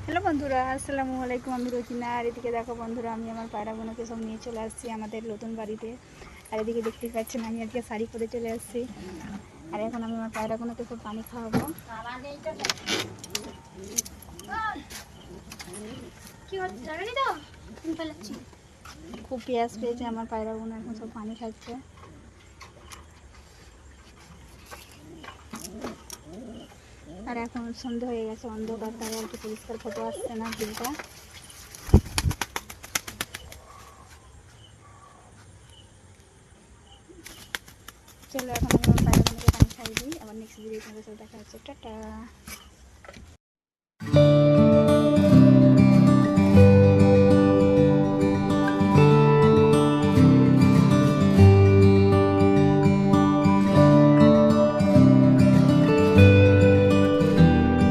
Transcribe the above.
Hello বন্ধুরা, আসসালামু আলাইকুম। আমি রোজিনা। আর এদিকে দেখো বন্ধুরা, আমি আমার পায়রাগুলোকে সব নিয়ে চলে আসছি আমাদের নতুন বাড়িতে। আর এদিকে দেখতেই পাচ্ছেন আমি আজকে শাড়ি পরে চলে আসছি। আর এখন আমি আমার পায়রাগুলোকে সব পানি খাওয়াবো। খুব পেঁয়াজ পেয়েছে আমার পায়রাগুলো, এখন সব পানি খাচ্ছে। আর এখন সন্ধ্যা হয়ে গেছে, অন্ধকার, তাই আর কি পরিষ্কার ফটো আসছে না ভিউটা। চলো এখন আমি আমার পায়রাগুলোকে পানি খাইয়ে দিই। আবার নেক্সট ভিডিও তোমাদের সাথে দেখা হচ্ছে। টাটা।